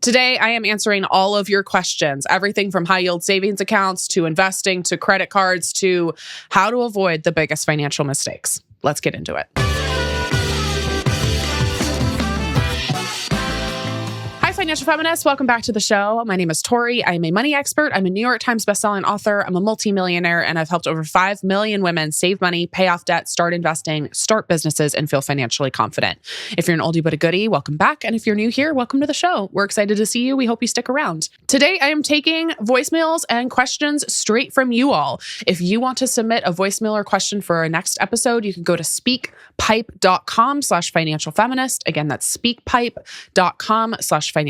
Today, I am answering all of your questions, everything from high yield savings accounts to investing to credit cards to how to avoid the biggest financial mistakes. Let's get into it. Financial Feminists, welcome back to the show. My name is Tori. I'm a money expert. I'm a New York Times bestselling author. I'm a multimillionaire, and I've helped over 5 million women save money, pay off debt, start investing, start businesses, and feel financially confident. If you're an oldie but a goodie, welcome back. And if you're new here, welcome to the show. We're excited to see you. We hope you stick around. Today, I am taking voicemails and questions straight from you all. If you want to submit a voicemail or question for our next episode, you can go to speakpipe.com/financialfeminist. Again, that's speakpipe.com/financialfeminist,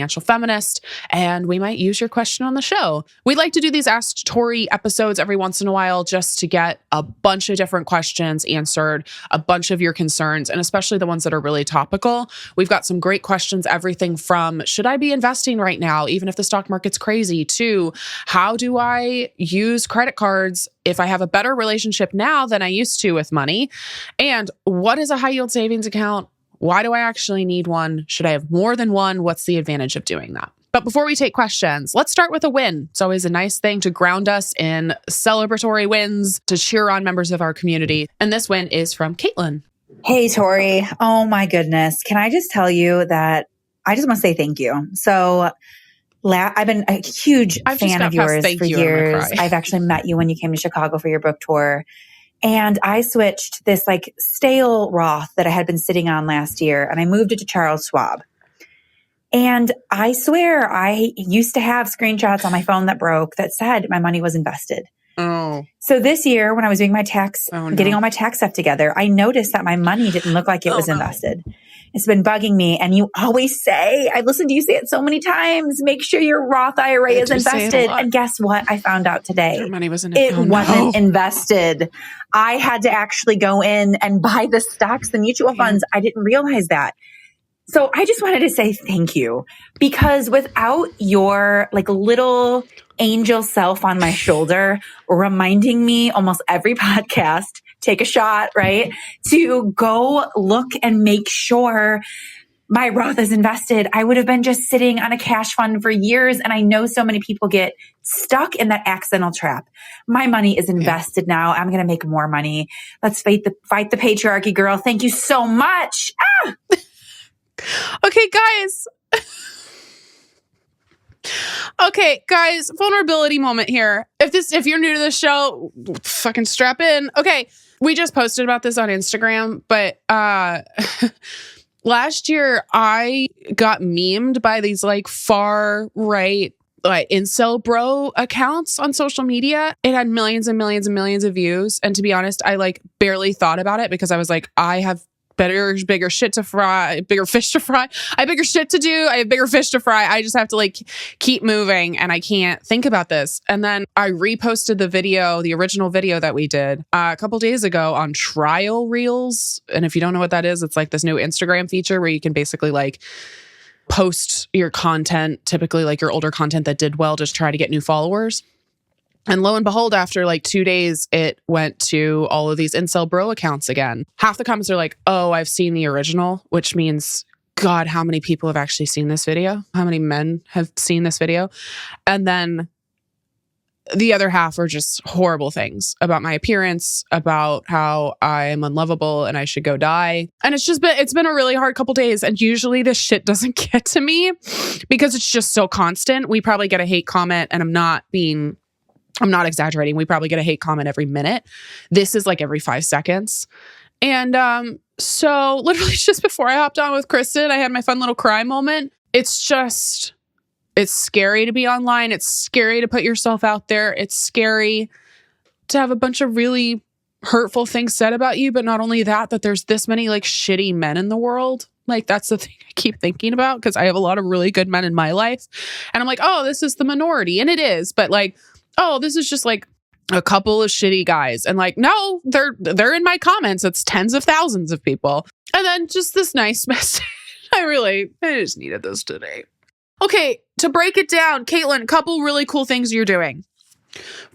and we might use your question on the show. We like to do these Ask Tori episodes every once in a while just to get a bunch of different questions answered, a bunch of your concerns, and especially the ones that are really topical. We've got some great questions, everything from should I be investing right now, even if the stock market's crazy, to how do I use credit cards if I have a better relationship now than I used to with money, and what is a high yield savings account? Why do I actually need one? Should I have more than one? What's the advantage of doing that? But before we take questions, let's start with a win. It's always a nice thing to ground us in celebratory wins, to cheer on members of our community. And this win is from Caitlin. Hey, Tori. Oh my goodness. Can I just tell you that I just want to say thank you. So I've been a huge fan of yours for years. I've actually met you when you came to Chicago for your book tour. And I switched this stale Roth that I had been sitting on last year, and I moved it to Charles Schwab. And I swear I used to have screenshots on my phone that broke that said my money was invested. Oh. So this year when I was doing my tax, getting all my tax stuff together, I noticed that my money didn't look like it was invested. It's been bugging me. And you always say, I've listened to you say it so many times, make sure your Roth IRA is invested. And guess what? I found out today. Your money wasn't invested. I had to actually go in and buy the stocks, the mutual funds. I didn't realize that. So I just wanted to say thank you, because without your little angel self on my shoulder reminding me almost every podcast, take a shot, right? To go look and make sure my Roth is invested, I would have been just sitting on a cash fund for years. And I know so many people get stuck in that accidental trap. My money is invested now. I'm going to make more money. Let's fight the patriarchy, girl. Thank you so much. Okay, guys, vulnerability moment here. If you're new to the show, fucking strap in. Okay, we just posted about this on Instagram, but last year I got memed by these far right incel bro accounts on social media. It had millions and millions and millions of views, and to be honest, I barely thought about it because I was I have bigger shit to fry, bigger fish to fry. I have bigger shit to do. I have bigger fish to fry. I just have to keep moving, and I can't think about this. And then I reposted the video, the original video that we did a couple days ago on Trial Reels. And if you don't know what that is, it's this new Instagram feature where you can basically post your content, typically your older content that did well, just try to get new followers. And lo and behold, after 2 days, it went to all of these incel bro accounts again. Half the comments are oh, I've seen the original, which means, God, how many people have actually seen this video? How many men have seen this video? And then the other half are just horrible things about my appearance, about how I am unlovable and I should go die. And it's been a really hard couple days. And usually this shit doesn't get to me because it's just so constant. We probably get a hate comment, and I'm not exaggerating. We probably get a hate comment every minute. This is every 5 seconds. And so literally just before I hopped on with Kristen, I had my fun little cry moment. It's scary to be online. It's scary to put yourself out there. It's scary to have a bunch of really hurtful things said about you. But not only that there's this many shitty men in the world. That's the thing I keep thinking about, because I have a lot of really good men in my life. And I'm oh, this is the minority. And it is. But oh, this is just a couple of shitty guys. And no, they're in my comments. It's tens of thousands of people. And then just this nice message. I just needed this today. Okay, to break it down, Caitlin, couple really cool things you're doing.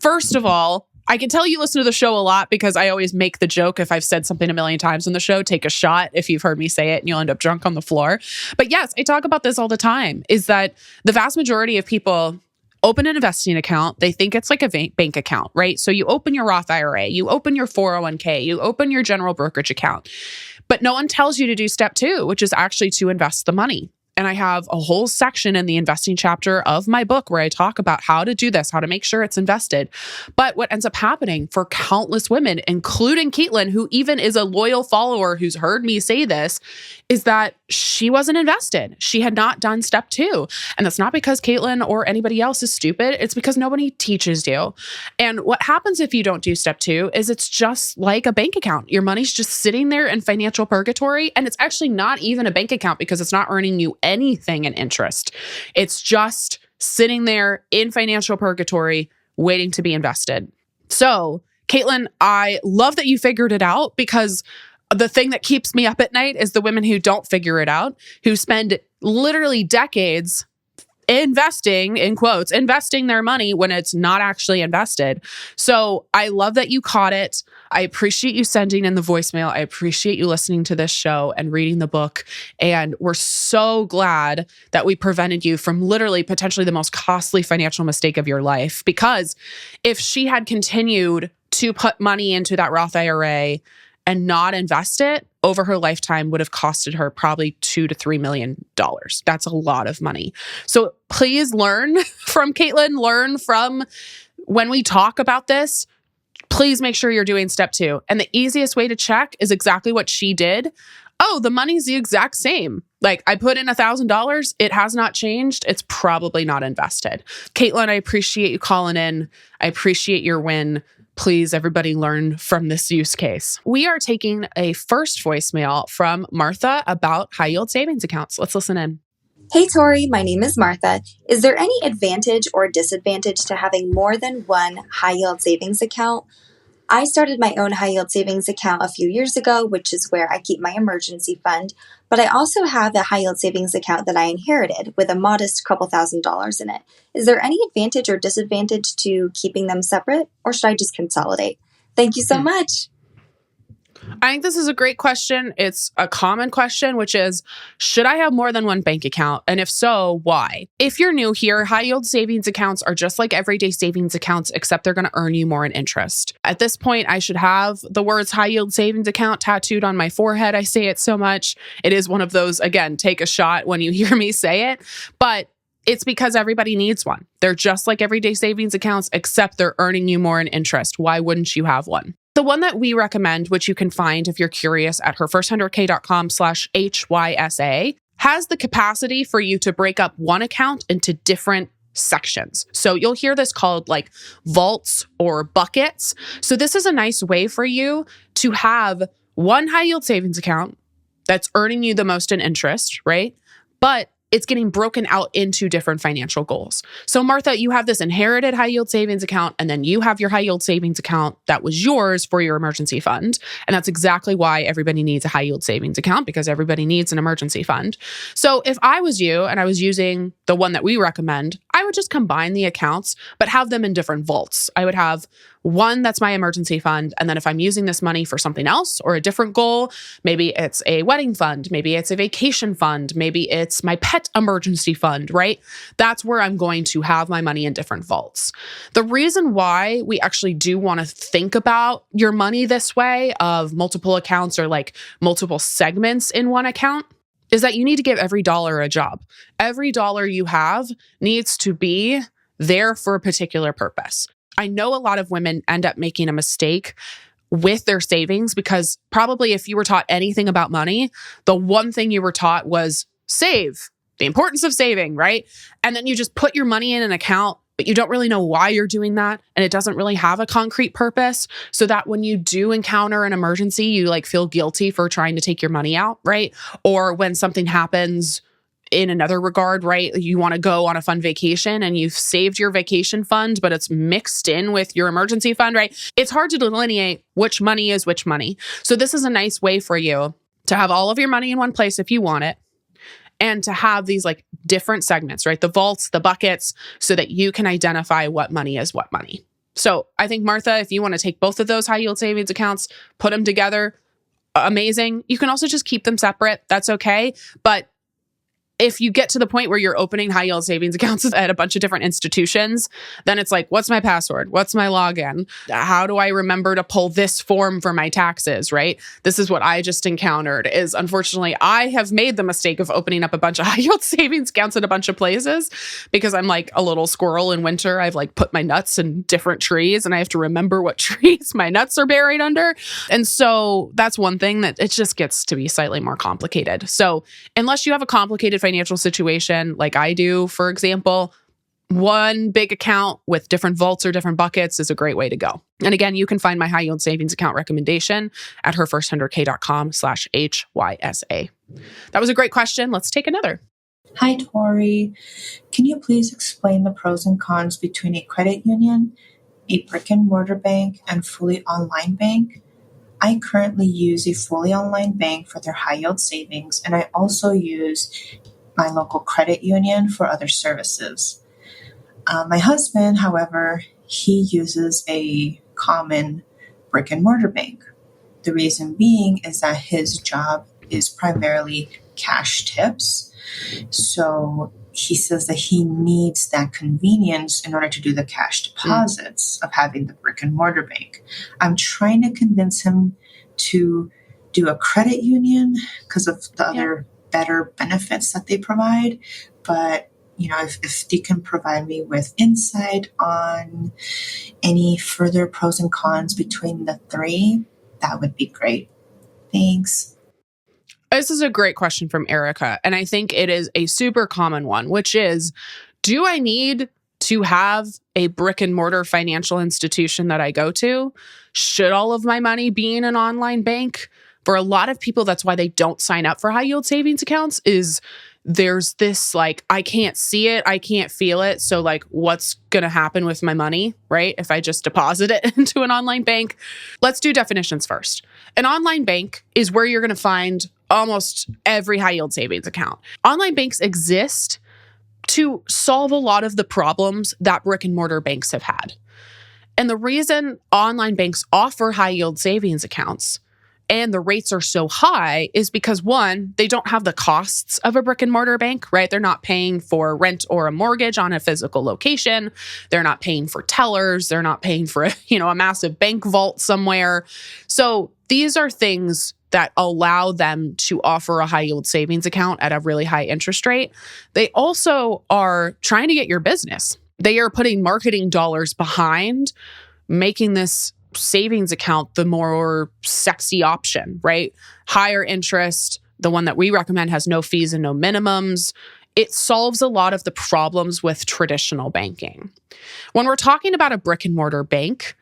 First of all, I can tell you listen to the show a lot because I always make the joke if I've said something a million times on the show, take a shot if you've heard me say it and you'll end up drunk on the floor. But yes, I talk about this all the time, is that the vast majority of people open an investing account. They think it's like a bank account, right? So you open your Roth IRA, you open your 401k, you open your general brokerage account, but no one tells you to do step 2, which is actually to invest the money. And I have a whole section in the investing chapter of my book where I talk about how to do this, how to make sure it's invested. But what ends up happening for countless women, including Caitlin, who even is a loyal follower who's heard me say this, is that she wasn't invested. She had not done step 2. And that's not because Caitlin or anybody else is stupid. It's because nobody teaches you. And what happens if you don't do step 2 is it's just like a bank account. Your money's just sitting there in financial purgatory. And it's actually not even a bank account because it's not earning you anything in interest. It's just sitting there in financial purgatory waiting to be invested. So, Caitlin, I love that you figured it out, because the thing that keeps me up at night is the women who don't figure it out, who spend literally decades investing, in quotes, investing their money when it's not actually invested. So I love that you caught it. I appreciate you sending in the voicemail. I appreciate you listening to this show and reading the book. And we're so glad that we prevented you from literally potentially the most costly financial mistake of your life. Because if she had continued to put money into that Roth IRA and not invest it, over her lifetime would have costed her probably $2 to $3 million. That's a lot of money. So please learn from Caitlin, learn from when we talk about this. Please make sure you're doing step 2. And the easiest way to check is exactly what she did. Oh, the money's the exact same. Like, I put in $1,000. It has not changed. It's probably not invested. Caitlin, I appreciate you calling in. I appreciate your win. Please, everybody, learn from this use case. We are taking a first voicemail from Martha about high yield savings accounts. Let's listen in. Hey, Tori, my name is Martha. Is there any advantage or disadvantage to having more than one high yield savings account? I started my own high yield savings account a few years ago, which is where I keep my emergency fund. But I also have a high yield savings account that I inherited with a modest couple $1,000s in it. Is there any advantage or disadvantage to keeping them separate, or should I just consolidate? Thank you so much. I think this is a great question. It's a common question, which is, should I have more than one bank account? And if so, why? If you're new here, high yield savings accounts are just like everyday savings accounts, except they're going to earn you more in interest. At this point, I should have the words high yield savings account tattooed on my forehead. I say it so much. It is one of those, again, take a shot when you hear me say it. But it's because everybody needs one. They're just like everyday savings accounts, except they're earning you more in interest. Why wouldn't you have one? The one that we recommend, which you can find if you're curious at herfirst100k.com/HYSA, has the capacity for you to break up one account into different sections. So you'll hear this called like vaults or buckets. So this is a nice way for you to have one high yield savings account that's earning you the most in interest, right? But it's getting broken out into different financial goals. So Martha, you have this inherited high yield savings account, and then you have your high yield savings account that was yours for your emergency fund. And that's exactly why everybody needs a high yield savings account, because everybody needs an emergency fund. So if I was you and I was using the one that we recommend, I would just combine the accounts, but have them in different vaults. I would have one that's my emergency fund. And then if I'm using this money for something else or a different goal, maybe it's a wedding fund, maybe it's a vacation fund, maybe it's my pet emergency fund, right? That's where I'm going to have my money in different vaults. The reason why we actually do want to think about your money this way of multiple accounts or like multiple segments in one account is that you need to give every dollar a job. Every dollar you have needs to be there for a particular purpose. I know a lot of women end up making a mistake with their savings because probably if you were taught anything about money, the one thing you were taught was save, the importance of saving, right? And then you just put your money in an account, but you don't really know why you're doing that. And it doesn't really have a concrete purpose. So that when you do encounter an emergency, you like feel guilty for trying to take your money out, right? Or when something happens in another regard, right? You want to go on a fun vacation and you've saved your vacation fund, but it's mixed in with your emergency fund, right? It's hard to delineate which money is which money. So this is a nice way for you to have all of your money in one place if you want it, and to have these like different segments, right? The vaults, the buckets, so that you can identify what money is what money. So I think, Martha, if you want to take both of those high yield savings accounts, put them together, amazing. You can also just keep them separate. That's okay. But if you get to the point where you're opening high yield savings accounts at a bunch of different institutions, then it's like, what's my password? What's my login? How do I remember to pull this form for my taxes, right? This is what I just encountered is, unfortunately, I have made the mistake of opening up a bunch of high yield savings accounts at a bunch of places because I'm like a little squirrel in winter. I've like put my nuts in different trees and I have to remember what trees my nuts are buried under. And so that's one thing that it just gets to be slightly more complicated. So unless you have a complicated financial situation like I do, for example, one big account with different vaults or different buckets is a great way to go. And again, you can find my high yield savings account recommendation at herfirst100k.com/HYSA. That was a great question. Let's take another. Hi, Tori. Can you please explain the pros and cons between a credit union, a brick and mortar bank, and fully online bank? I currently use a fully online bank for their high yield savings, and I also use my local credit union for other services. My husband, however, he uses a common brick and mortar bank. The reason being is that his job is primarily cash tips. So he says that he needs that convenience in order to do the cash deposits of having the brick and mortar bank. I'm trying to convince him to do a credit union because of the other better benefits that they provide. But, if they can provide me with insight on any further pros and cons between the three, that would be great. Thanks. This is a great question from Erica. And I think it is a super common one, which is, do I need to have a brick and mortar financial institution that I go to? Should all of my money be in an online bank? For a lot of people, that's why they don't sign up for high yield savings accounts is there's this like, I can't see it, I can't feel it. So like, what's going to happen with my money, right? If I just deposit it into an online bank. Let's do definitions first. An online bank is where you're going to find almost every high yield savings account. Online banks exist to solve a lot of the problems that brick and mortar banks have had. And the reason online banks offer high yield savings accounts and the rates are so high is because, one, they don't have the costs of a brick and mortar bank, right? They're not paying for rent or a mortgage on a physical location. They're not paying for tellers. They're not paying for, a massive bank vault somewhere. So these are things that allow them to offer a high yield savings account at a really high interest rate. They also are trying to get your business. They are putting marketing dollars behind making this savings account the more sexy option, right? Higher interest. The one that we recommend has no fees and no minimums. It solves a lot of the problems with traditional banking. When we're talking about a brick and mortar bank,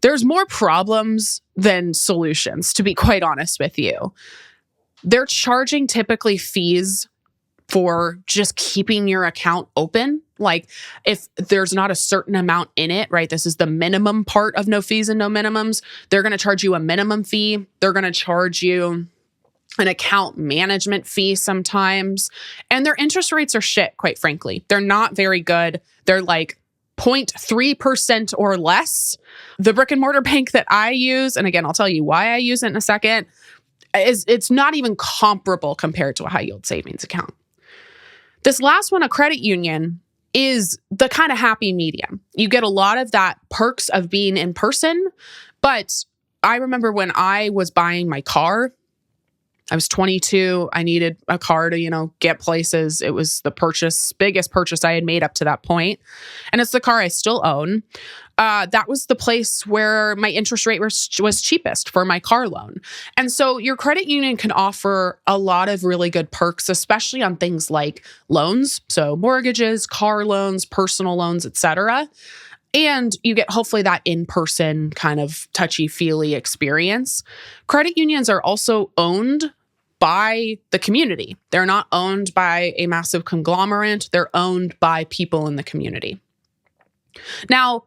there's more problems than solutions, to be quite honest with you. They're charging typically fees for just keeping your account open. Like if there's not a certain amount in it, right? This is the minimum part of no fees and no minimums. They're going to charge you a minimum fee. They're going to charge you an account management fee sometimes. And their interest rates are shit, quite frankly. They're not very good. They're like 0.3% or less. The brick and mortar bank that I use, and again, I'll tell you why I use it in a second, it's not even comparable compared to a high yield savings account. This last one, a credit union, is the kind of happy medium. You get a lot of that perks of being in person. But I remember when I was buying my car, I was 22. I needed a car to, get places. It was the biggest purchase I had made up to that point. And it's the car I still own. That was the place where my interest rate was cheapest for my car loan. And so your credit union can offer a lot of really good perks, especially on things like loans. So mortgages, car loans, personal loans, etc. And you get hopefully that in-person kind of touchy-feely experience. Credit unions are also owned by the community. They're not owned by a massive conglomerate. They're owned by people in the community. Now,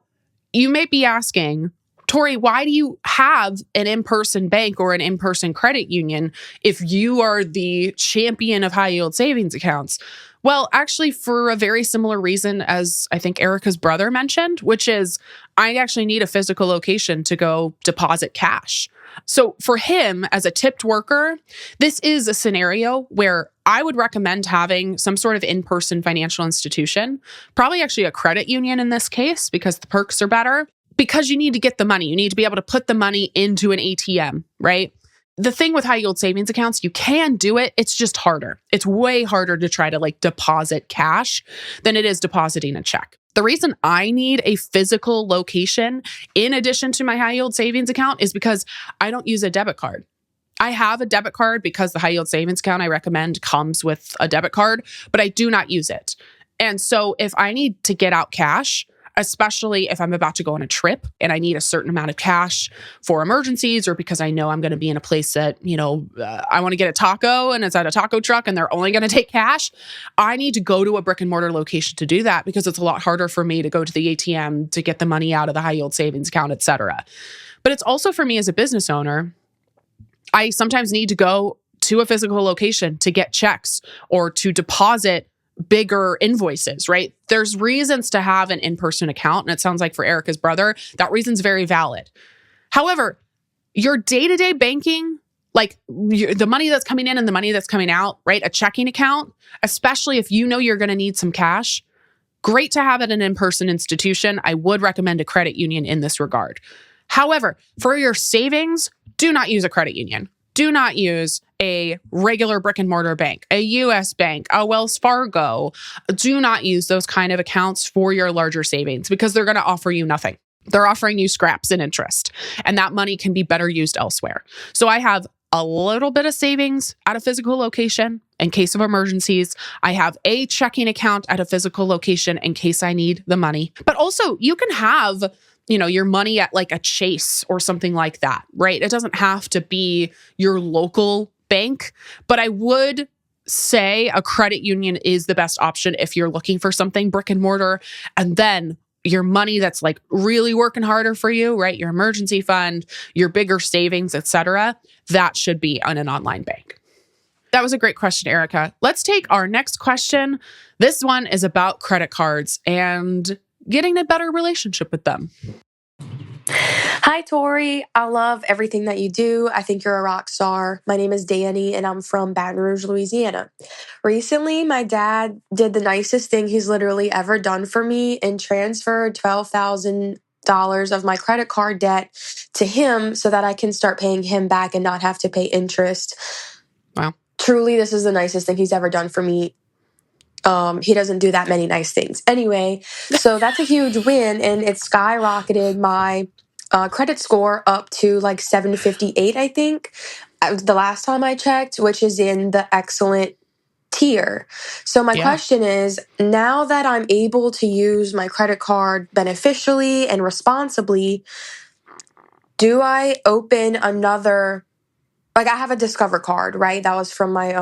you may be asking, Tori, why do you have an in-person bank or an in-person credit union if you are the champion of high yield savings accounts? Well, actually, for a very similar reason as I think Erica's brother mentioned, which is I actually need a physical location to go deposit cash. So for him as a tipped worker, this is a scenario where I would recommend having some sort of in-person financial institution, probably actually a credit union in this case, because the perks are better, because you need to get the money. You need to be able to put the money into an ATM, right? The thing with high yield savings accounts, you can do it. It's just harder. It's way harder to try to deposit cash than it is depositing a check. The reason I need a physical location in addition to my high yield savings account is because I don't use a debit card. I have a debit card because the high yield savings account I recommend comes with a debit card, but I do not use it. And so if I need to get out cash, especially if I'm about to go on a trip and I need a certain amount of cash for emergencies, or because I know I'm going to be in a place that, I want to get a taco and it's at a taco truck and they're only going to take cash, I need to go to a brick and mortar location to do that because it's a lot harder for me to go to the ATM to get the money out of the high yield savings account, et cetera. But it's also for me as a business owner, I sometimes need to go to a physical location to get checks or to deposit bigger invoices, right? There's reasons to have an in-person account. And it sounds like for Erica's brother, that reason's very valid. However, your day-to-day banking, the money that's coming in and the money that's coming out, right? A checking account, especially if you know you're going to need some cash, great to have at an in-person institution. I would recommend a credit union in this regard. However, for your savings, do not use a credit union. Do not use a regular brick and mortar bank, a US bank, a Wells Fargo. Do not use those kind of accounts for your larger savings because they're going to offer you nothing. They're offering you scraps and interest, and that money can be better used elsewhere. So I have a little bit of savings at a physical location in case of emergencies. I have a checking account at a physical location in case I need the money. But also you can have your money at a Chase or something like that, right? It doesn't have to be your local bank, but I would say a credit union is the best option if you're looking for something brick and mortar. And then your money that's really working harder for you, right? Your emergency fund, your bigger savings, et cetera, that should be on an online bank. That was a great question, Erica. Let's take our next question. This one is about credit cards and getting a better relationship with them. Hi, Tori. I love everything that you do. I think you're a rock star. My name is Danny, and I'm from Baton Rouge, Louisiana. Recently, my dad did the nicest thing he's literally ever done for me and transferred $12,000 of my credit card debt to him so that I can start paying him back and not have to pay interest. Wow. Truly, this is the nicest thing he's ever done for me. He doesn't do that many nice things. Anyway, so that's a huge win, and it skyrocketed my credit score up to 758, I think, the last time I checked, which is in the excellent tier. So my question is, now that I'm able to use my credit card beneficially and responsibly, do I open another, I have a Discover card, right? That was from my,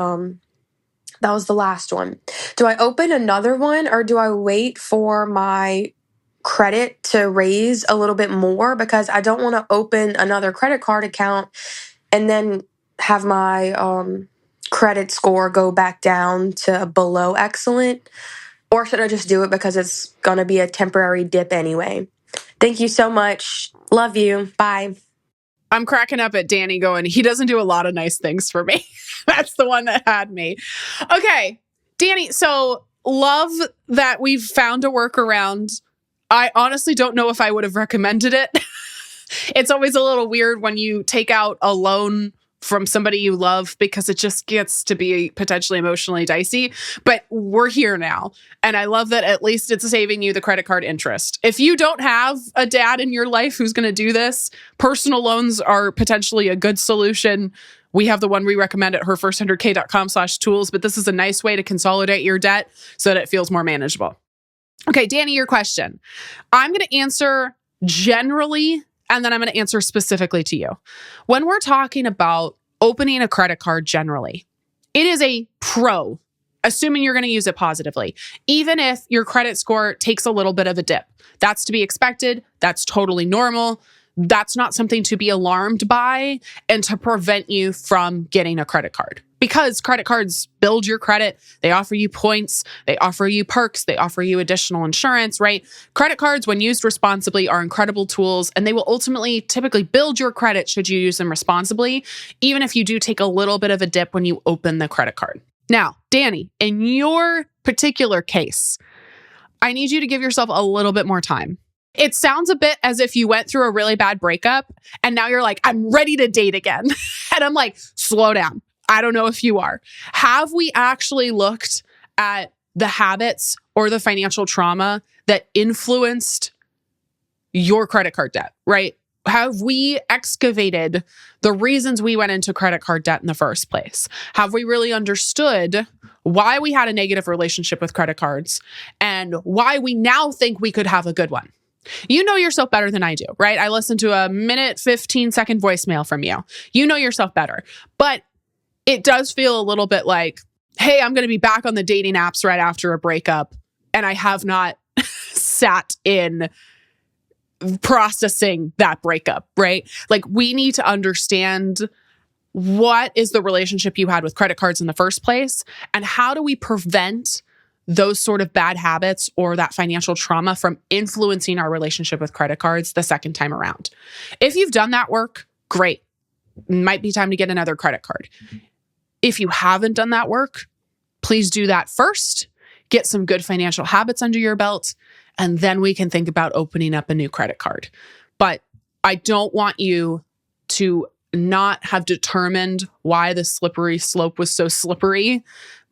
that was the last one. Do I open another one or do I wait for my credit to raise a little bit more? Because I don't want to open another credit card account and then have my credit score go back down to below excellent. Or should I just do it because it's going to be a temporary dip anyway? Thank you so much. Love you. Bye. I'm cracking up at Danny going, he doesn't do a lot of nice things for me. That's the one that had me. Okay, Danny, so love that we've found a workaround. I honestly don't know if I would have recommended it. It's always a little weird when you take out a loan from somebody you love because it just gets to be potentially emotionally dicey. But we're here now. And I love that at least it's saving you the credit card interest. If you don't have a dad in your life who's going to do this, personal loans are potentially a good solution. We have the one we recommend at herfirst100k.com/tools, but this is a nice way to consolidate your debt so that it feels more manageable. Okay, Danny, your question. I'm going to answer generally, and then I'm going to answer specifically to you. When we're talking about opening a credit card generally, it is a pro, assuming you're going to use it positively, even if your credit score takes a little bit of a dip. That's to be expected. That's totally normal. that's not something to be alarmed by and to prevent you from getting a credit card. Because credit cards build your credit, they offer you points, they offer you perks, they offer you additional insurance, right? Credit cards, when used responsibly, are incredible tools, and they will ultimately typically build your credit should you use them responsibly, even if you do take a little bit of a dip when you open the credit card. Now, Danny, in your particular case, I need you to give yourself a little bit more time. It sounds a bit as if you went through a really bad breakup and now you're like, I'm ready to date again. And I'm like, slow down. I don't know if you are. Have we actually looked at the habits or the financial trauma that influenced your credit card debt, right? Have we excavated the reasons we went into credit card debt in the first place? Have we really understood why we had a negative relationship with credit cards and why we now think we could have a good one? You know yourself better than I do, right? I listened to a 1:15 voicemail from you. You know yourself better. But it does feel a little bit like, hey, I'm going to be back on the dating apps right after a breakup, and I have not sat in processing that breakup, right? Like, we need to understand what is the relationship you had with credit cards in the first place, and how do we prevent those sort of bad habits or that financial trauma from influencing our relationship with credit cards the second time around. If you've done that work, great. Might be time to get another credit card. If you haven't done that work, please do that first. Get some good financial habits under your belt, and then we can think about opening up a new credit card. But I don't want you to not have determined why the slippery slope was so slippery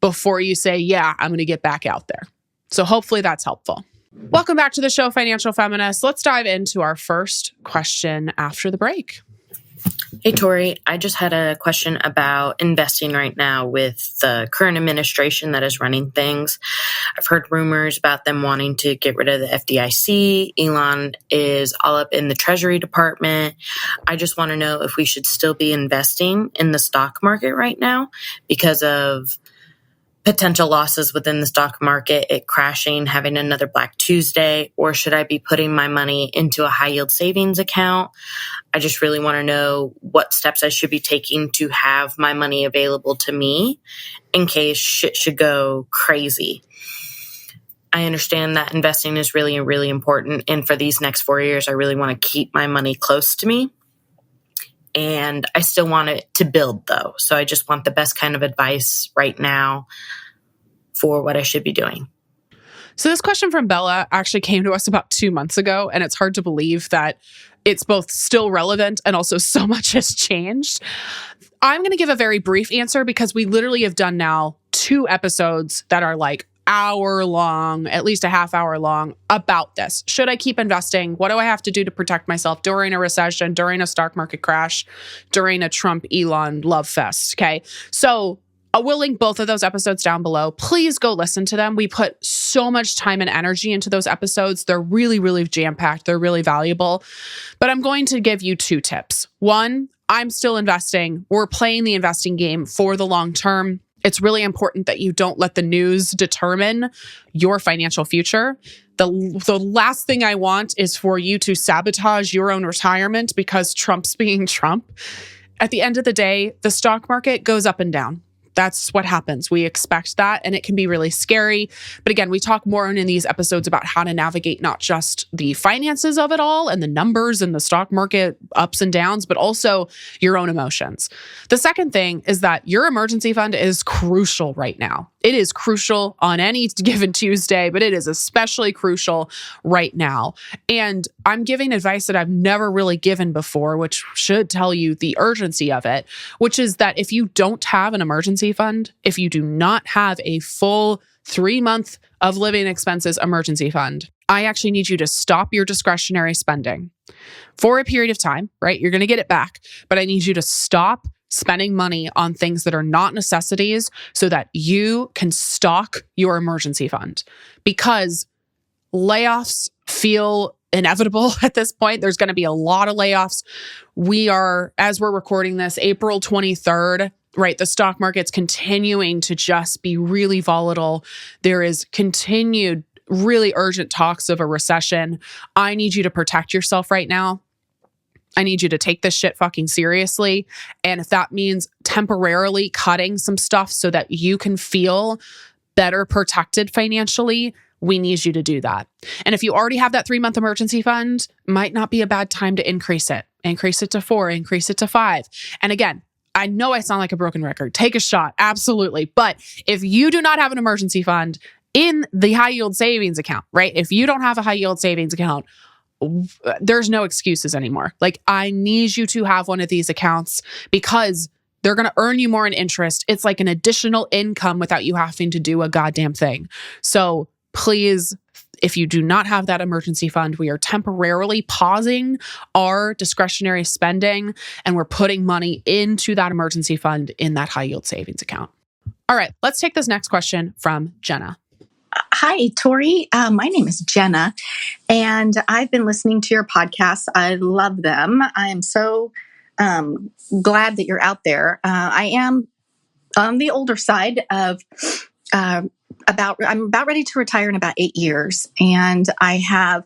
before you say, yeah, I'm going to get back out there. So hopefully that's helpful. Welcome back to the show, Financial Feminists. Let's dive into our first question after the break. Hey, Tori, I just had a question about investing right now with the current administration that is running things. I've heard rumors about them wanting to get rid of the FDIC. Elon is all up in the Treasury Department. I just want to know if we should still be investing in the stock market right now because of potential losses within the stock market, it crashing, having another Black Tuesday, or should I be putting my money into a high yield savings account? I just really want to know what steps I should be taking to have my money available to me in case shit should go crazy. I understand that investing is really, really important. And for these next 4 years, I really want to keep my money close to me. And I still want it to build, though. So I just want the best kind of advice right now for what I should be doing. So this question from Bella actually came to us about 2 months ago, and it's hard to believe that it's both still relevant and also so much has changed. I'm going to give a very brief answer because we literally have done now 2 episodes that are like hour long, at least a half hour long, about this. Should I keep investing? What do I have to do to protect myself during a recession, during a stock market crash, during a Trump Elon love fest? Okay. So I will link both of those episodes down below. Please go listen to them. We put so much time and energy into those episodes. They're really, really jam-packed. They're really valuable. But I'm going to give you 2 tips. 1, I'm still investing. We're playing the investing game for the long term. It's really important that you don't let the news determine your financial future. The last thing I want is for you to sabotage your own retirement because Trump's being Trump. At the end of the day, the stock market goes up and down. That's what happens. We expect that, and it can be really scary. But again, we talk more in these episodes about how to navigate not just the finances of it all and the numbers and the stock market ups and downs, but also your own emotions. The second thing is that your emergency fund is crucial right now. It is crucial on any given Tuesday, but it is especially crucial right now. And I'm giving advice that I've never really given before, which should tell you the urgency of it, which is that if you don't have an emergency fund, if you do not have a full 3-month of living expenses emergency fund, I actually need you to stop your discretionary spending for a period of time, right? You're going to get it back, but I need you to stop spending money on things that are not necessities so that you can stock your emergency fund, because layoffs feel inevitable at this point. There's going to be a lot of layoffs. We are, as we're recording this, April 23rd, right? The stock market's continuing to just be really volatile. There is continued really urgent talks of a recession. I need you to protect yourself right now. I need you to take this shit fucking seriously. And if that means temporarily cutting some stuff so that you can feel better protected financially, we need you to do that. And if you already have that 3-month emergency fund, might not be a bad time to increase it. Increase it to 4, increase it to 5. And again, I know I sound like a broken record. Take a shot. Absolutely. But if you do not have an emergency fund in the high yield savings account, right? If you don't have a high yield savings account, there's no excuses anymore. Like, I need you to have one of these accounts because they're going to earn you more in interest. It's like an additional income without you having to do a goddamn thing. So please, if you do not have that emergency fund, we are temporarily pausing our discretionary spending and we're putting money into that emergency fund in that high yield savings account. All right, let's take this next question from Jenna. Hi, Tori. My name is Jenna, and I've been listening to your podcasts. I love them. I am so glad that you're out there. I am on the older side of I'm about ready to retire in about 8 years, and I have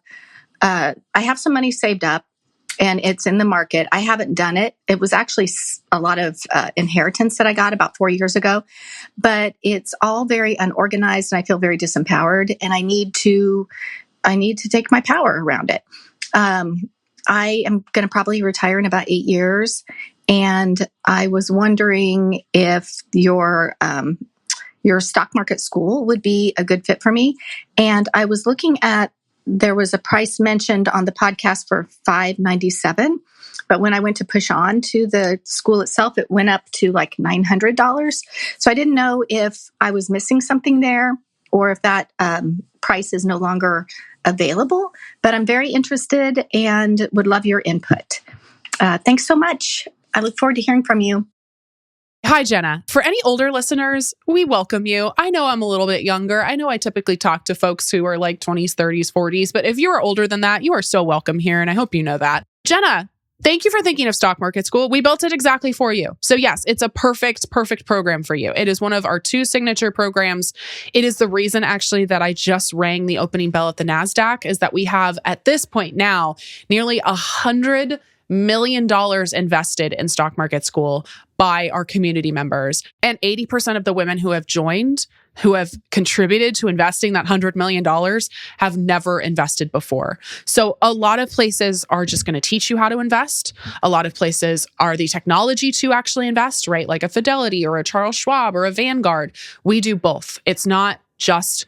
some money saved up, and it's in the market. I haven't done it. It was actually a lot of inheritance that I got about 4 years ago, but it's all very unorganized, and I feel very disempowered, and I need to take my power around it. I am going to probably retire in about 8 years, and I was wondering if your stock market school would be a good fit for me. And I was looking at, there was a price mentioned on the podcast for $597, but when I went to push on to the school itself, it went up to like $900. So I didn't know if I was missing something there or if that price is no longer available, but I'm very interested and would love your input. Thanks so much. I look forward to hearing from you. Hi, Jenna. For any older listeners, we welcome you. I know I'm a little bit younger. I know I typically talk to folks who are like 20s, 30s, 40s, but if you are older than that, you are so welcome here, and I hope you know that. Jenna, thank you for thinking of Stock Market School. We built it exactly for you. So yes, it's a perfect program for you. It is one of our 2 signature programs. It is the reason actually that I just rang the opening bell at the NASDAQ, is that we have at this point now nearly $100 million invested in Stock Market School by our community members. And 80% of the women who have joined, who have contributed to investing that $100 million, have never invested before. So a lot of places are just going to teach you how to invest. A lot of places are the technology to actually invest, right? Like a Fidelity or a Charles Schwab or a Vanguard. We do both. It's not just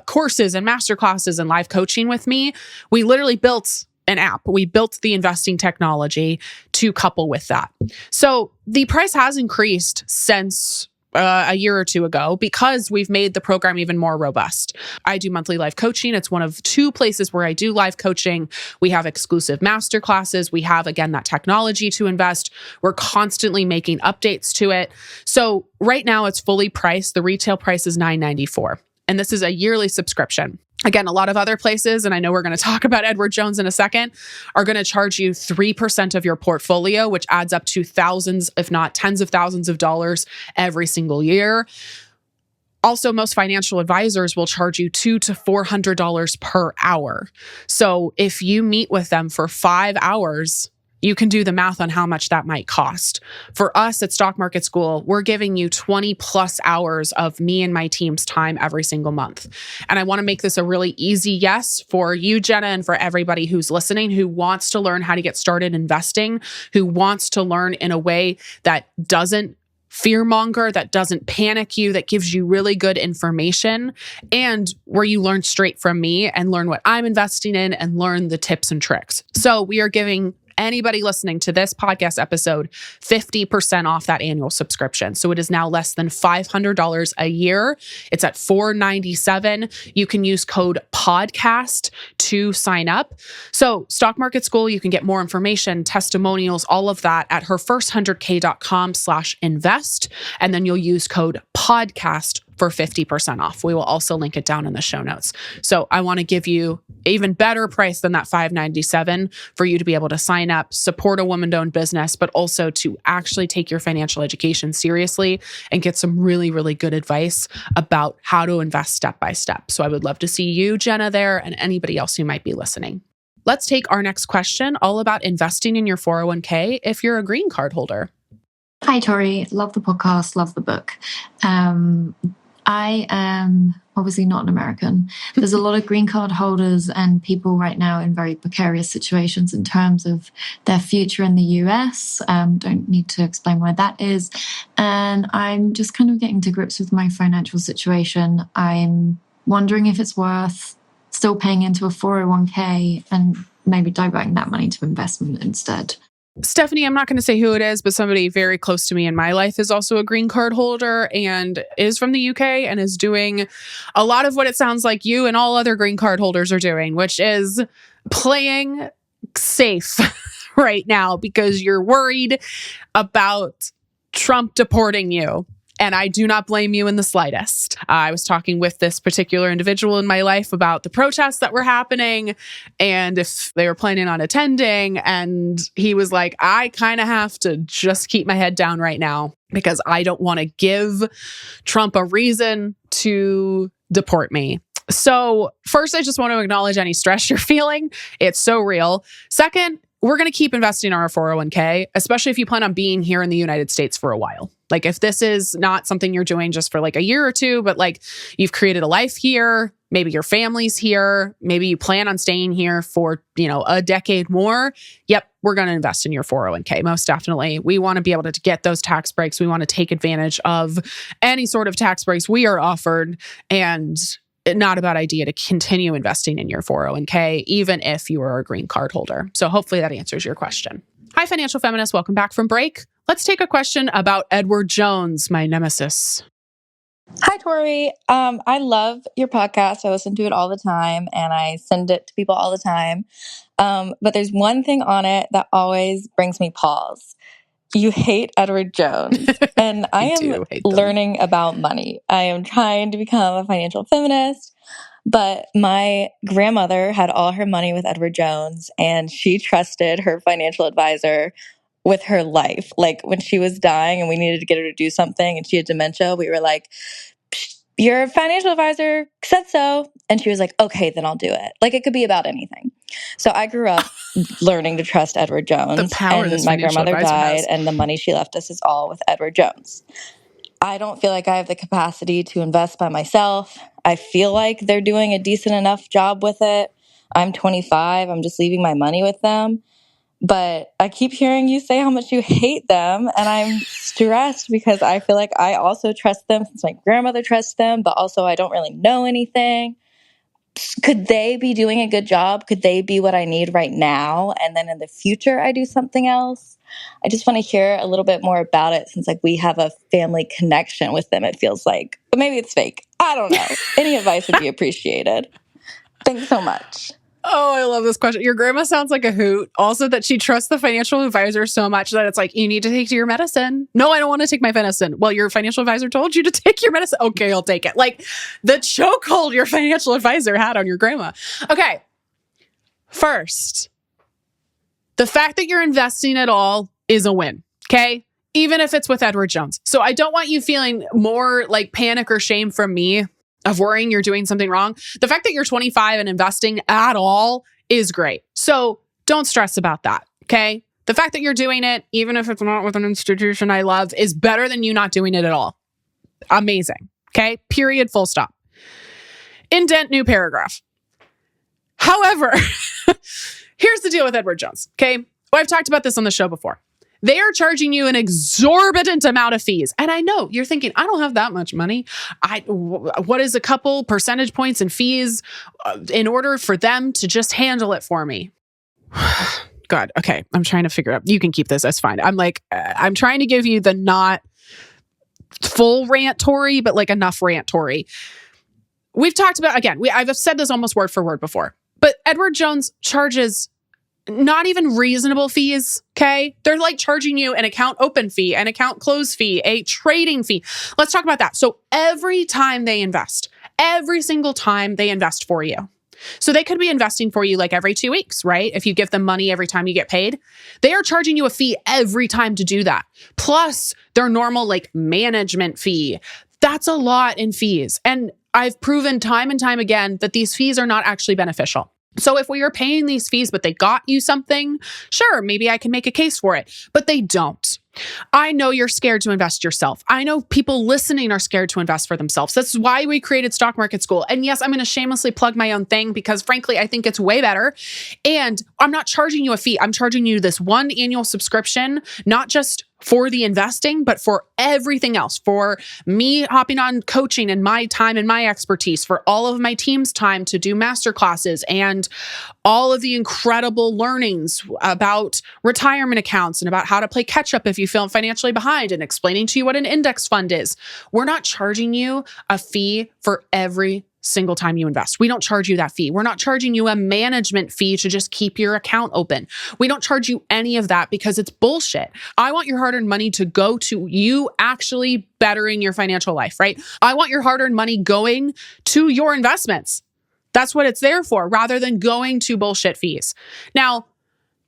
courses and masterclasses and live coaching with me. We literally built an app. We built the investing technology to couple with that. So the price has increased since a year or 2 ago because we've made the program even more robust. I do monthly live coaching. It's one of 2 places where I do live coaching. We have exclusive masterclasses. We have, again, that technology to invest. We're constantly making updates to it. So right now it's fully priced. The retail price is $994. And this is a yearly subscription. Again, a lot of other places, and I know we're going to talk about Edward Jones in a second, are going to charge you 3% of your portfolio, which adds up to thousands, if not tens of thousands of dollars every single year. Also, most financial advisors will charge you $200 to $400 per hour. So if you meet with them for 5 hours, you can do the math on how much that might cost. For us at Stock Market School, we're giving you 20 plus hours of me and my team's time every single month. And I want to make this a really easy yes for you, Jenna, and for everybody who's listening, who wants to learn how to get started investing, who wants to learn in a way that doesn't fearmonger, that doesn't panic you, that gives you really good information, and where you learn straight from me and learn what I'm investing in and learn the tips and tricks. So we are giving anybody listening to this podcast episode 50% off that annual subscription. So it is now less than $500 a year. It's at $497. You can use code PODCAST to sign up. So Stock Market School, you can get more information, testimonials, all of that at herfirst100k.com/invest. And then you'll use code PODCAST for 50% off. We will also link it down in the show notes. So I want to give you even better price than that $597 for you to be able to sign up, support a woman-owned business, but also to actually take your financial education seriously and get some really, really good advice about how to invest step by step. So I would love to see you, Jenna, there, and anybody else who might be listening. Let's take our next question, all about investing in your 401k if you're a green card holder. Hi, Tori. Love the podcast, love the book. I am obviously not an American. There's a lot of green card holders and people right now in very precarious situations in terms of their future in the US. Don't need to explain why that is. And I'm just kind of getting to grips with my financial situation. I'm wondering if it's worth still paying into a 401k and maybe diverting that money to investment instead. Stephanie, I'm not going to say who it is, but somebody very close to me in my life is also a green card holder and is from the UK and is doing a lot of what it sounds like you and all other green card holders are doing, which is playing safe right now because you're worried about Trump deporting you. And I do not blame you in the slightest. I was talking with this particular individual in my life about the protests that were happening and if they were planning on attending. And he was like, I kind of have to just keep my head down right now because I don't want to give Trump a reason to deport me. So first, I just want to acknowledge any stress you're feeling. It's so real. Second, we're going to keep investing in our 401k, especially if you plan on being here in the United States for a while. Like if this is not something you're doing just for like a year or two, but like you've created a life here, maybe your family's here, maybe you plan on staying here for, a decade more. Yep, we're going to invest in your 401k. Most definitely. We want to be able to get those tax breaks. We want to take advantage of any sort of tax breaks we are offered, and not a bad idea to continue investing in your 401k, even if you are a green card holder. So hopefully that answers your question. Hi, financial feminists. Welcome back from break. Let's take a question about Edward Jones, my nemesis. Hi, Tori. I love your podcast. I listen to it all the time and I send it to people all the time. But there's one thing on it that always brings me pause. You hate Edward Jones. And I am learning about money. I am trying to become a financial feminist. But my grandmother had all her money with Edward Jones and she trusted her financial advisor with her life. Like when she was dying and we needed to get her to do something and she had dementia, we were like, your financial advisor said so. And she was like, okay, then I'll do it. Like it could be about anything. So I grew up learning to trust Edward Jones. The power and this my grandmother died has. and the money she left us is all with Edward Jones. I don't feel like I have the capacity to invest by myself. I feel like they're doing a decent enough job with it. I'm 25. I'm just leaving my money with them. But I keep hearing you say how much you hate them, and I'm stressed because I feel like I also trust them since my grandmother trusts them, but also I don't really know anything. Could they be doing a good job? Could they be what I need right now? And then in the future, I do something else? I just want to hear a little bit more about it since like we have a family connection with them, it feels like. But maybe it's fake. I don't know. Any advice would be appreciated. Thanks so much. Oh, I love this question. Your grandma sounds like a hoot. Also that she trusts the financial advisor so much that it's like, you need to take your medicine. No, I don't want to take my medicine. Well, your financial advisor told you to take your medicine. Okay, I'll take it. Like the chokehold your financial advisor had on your grandma. Okay. First, the fact that you're investing at all is a win. Okay. Even if it's with Edward Jones. So I don't want you feeling more like panic or shame from me of worrying you're doing something wrong. The fact that you're 25 and investing at all is great. So don't stress about that, okay? The fact that you're doing it, even if it's not with an institution I love, is better than you not doing it at all. Amazing, okay? Period, full stop. Indent, new paragraph. However, here's the deal with Edward Jones, okay? Well, I've talked about this on the show before. They are charging you an exorbitant amount of fees. And I know you're thinking, I don't have that much money. What is a couple percentage points in fees in order for them to just handle it for me? God, okay. I'm trying to figure out. You can keep this. That's fine. I'm like, I'm trying to give you the not full rant Tori, but like enough rant Tori. We've talked about, again, I've said this almost word for word before, but Edward Jones charges not even reasonable fees, okay? They're like charging you an account open fee, an account close fee, a trading fee. Let's talk about that. So every time they invest, every single time they invest for you. So they could be investing for you like every 2 weeks, right? If you give them money every time you get paid, they are charging you a fee every time to do that. Plus their normal like management fee. That's a lot in fees. And I've proven time and time again that these fees are not actually beneficial. So if we are paying these fees, but they got you something, sure, maybe I can make a case for it, but they don't. I know you're scared to invest yourself. I know people listening are scared to invest for themselves. That's why we created Stock Market School. And yes, I'm going to shamelessly plug my own thing because frankly, I think it's way better. And I'm not charging you a fee. I'm charging you this one annual subscription, not just for the investing, but for everything else, for me hopping on coaching and my time and my expertise, for all of my team's time to do masterclasses and all of the incredible learnings about retirement accounts and about how to play catch up if you feel financially behind and explaining to you what an index fund is. We're not charging you a fee for every single time you invest. We don't charge you that fee. We're not charging you a management fee to just keep your account open. We don't charge you any of that because it's bullshit. I want your hard-earned money to go to you actually bettering your financial life, right? I want your hard-earned money going to your investments. That's what it's there for, rather than going to bullshit fees. Now,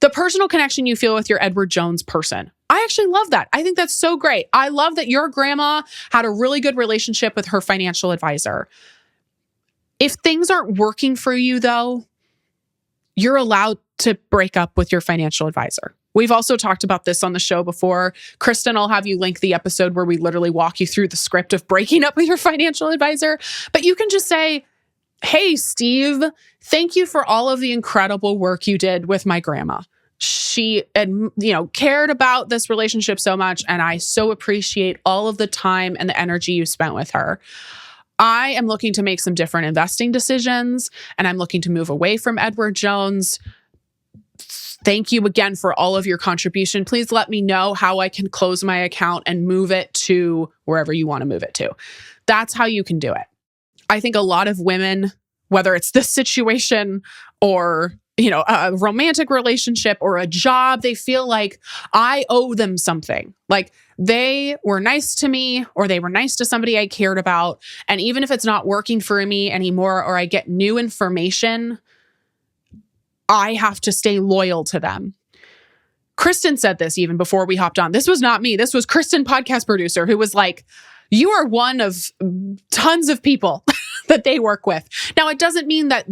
the personal connection you feel with your Edward Jones person, I actually love that. I think that's so great. I love that your grandma had a really good relationship with her financial advisor. If things aren't working for you, though, you're allowed to break up with your financial advisor. We've also talked about this on the show before. Kristen, I'll have you link the episode where we literally walk you through the script of breaking up with your financial advisor. But you can just say, hey, Steve, thank you for all of the incredible work you did with my grandma. She, cared about this relationship so much, and I so appreciate all of the time and the energy you spent with her. I am looking to make some different investing decisions, and I'm looking to move away from Edward Jones. Thank you again for all of your contribution. Please let me know how I can close my account and move it to wherever you want to move it to. That's how you can do it. I think a lot of women, whether it's this situation or a romantic relationship or a job, they feel like I owe them something. Like they were nice to me or they were nice to somebody I cared about. And even if it's not working for me anymore or I get new information, I have to stay loyal to them. Kristen said this even before we hopped on. This was not me. This was Kristen, podcast producer, who was like, you are one of tons of people that they work with. Now, it doesn't mean that,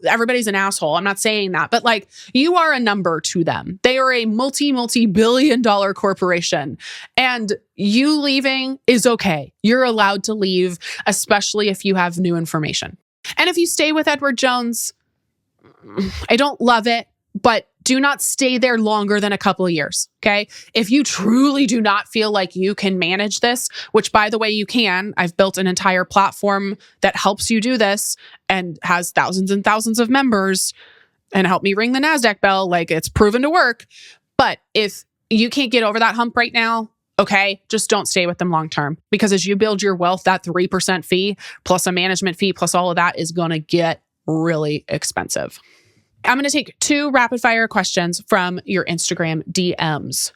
everybody's an asshole. I'm not saying that, but like you are a number to them. They are a multi-billion-dollar corporation, and you leaving is okay. You're allowed to leave, especially if you have new information. And if you stay with Edward Jones, I don't love it, but do not stay there longer than a couple of years, okay? If you truly do not feel like you can manage this, which by the way, you can. I've built an entire platform that helps you do this and has thousands and thousands of members and help me ring the NASDAQ bell. Like it's proven to work. But if you can't get over that hump right now, okay, just don't stay with them long term. Because as you build your wealth, that 3% fee plus a management fee plus all of that is going to get really expensive. I'm going to take 2 rapid fire questions from your Instagram DMs.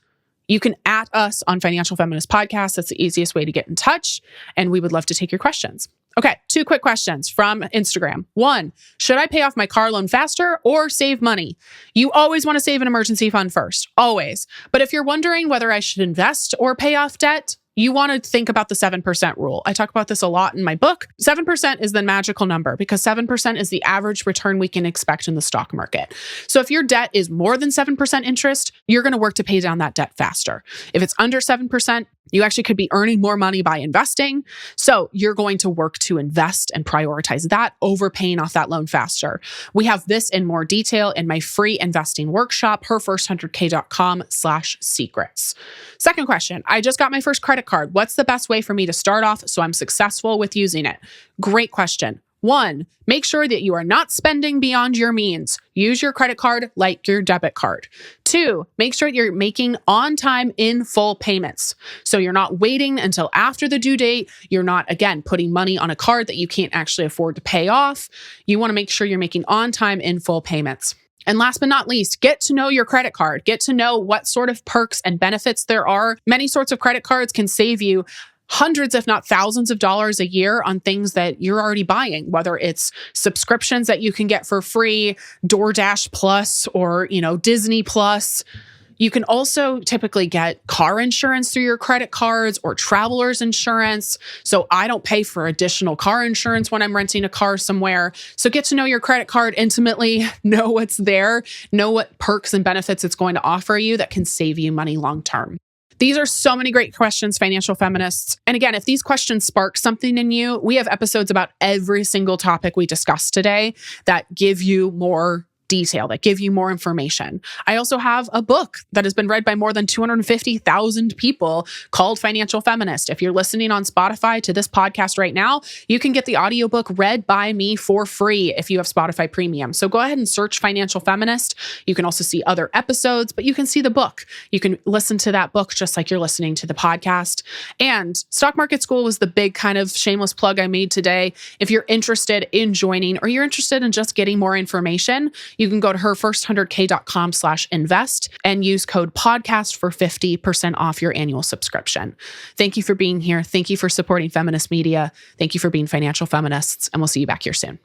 You can @ us on Financial Feminist Podcast. That's the easiest way to get in touch. And we would love to take your questions. Okay, 2 quick questions from Instagram. 1, should I pay off my car loan faster or save money? You always want to save an emergency fund first, always. But if you're wondering whether I should invest or pay off debt, you want to think about the 7% rule. I talk about this a lot in my book. 7% is the magical number because 7% is the average return we can expect in the stock market. So if your debt is more than 7% interest, you're going to work to pay down that debt faster. If it's under 7%, you actually could be earning more money by investing. So you're going to work to invest and prioritize that over paying off that loan faster. We have this in more detail in my free investing workshop, herfirst100k.com/secrets. Second question, I just got my first credit card. What's the best way for me to start off so I'm successful with using it? Great question. 1, make sure that you are not spending beyond your means. Use your credit card like your debit card. 2, make sure you're making on-time in full payments. So you're not waiting until after the due date. You're not, again, putting money on a card that you can't actually afford to pay off. You want to make sure you're making on-time in full payments. And last but not least, get to know your credit card. Get to know what sort of perks and benefits there are. Many sorts of credit cards can save you hundreds, if not thousands of dollars a year on things that you're already buying, whether it's subscriptions that you can get for free, DoorDash Plus, or, Disney Plus. You can also typically get car insurance through your credit cards or traveler's insurance. So I don't pay for additional car insurance when I'm renting a car somewhere. So get to know your credit card intimately, know what's there, know what perks and benefits it's going to offer you that can save you money long term. These are so many great questions, financial feminists. And again, if these questions spark something in you, we have episodes about every single topic we discussed today that give you more detail, that give you more information. I also have a book that has been read by more than 250,000 people called Financial Feminist. If you're listening on Spotify to this podcast right now, you can get the audiobook read by me for free if you have Spotify Premium. So go ahead and search Financial Feminist. You can also see other episodes, but you can see the book. You can listen to that book just like you're listening to the podcast. And Stock Market School was the big kind of shameless plug I made today. If you're interested in joining or you're interested in just getting more information, you can go to herfirst100k.com/invest and use code podcast for 50% off your annual subscription. Thank you for being here. Thank you for supporting feminist media. Thank you for being financial feminists. And we'll see you back here soon.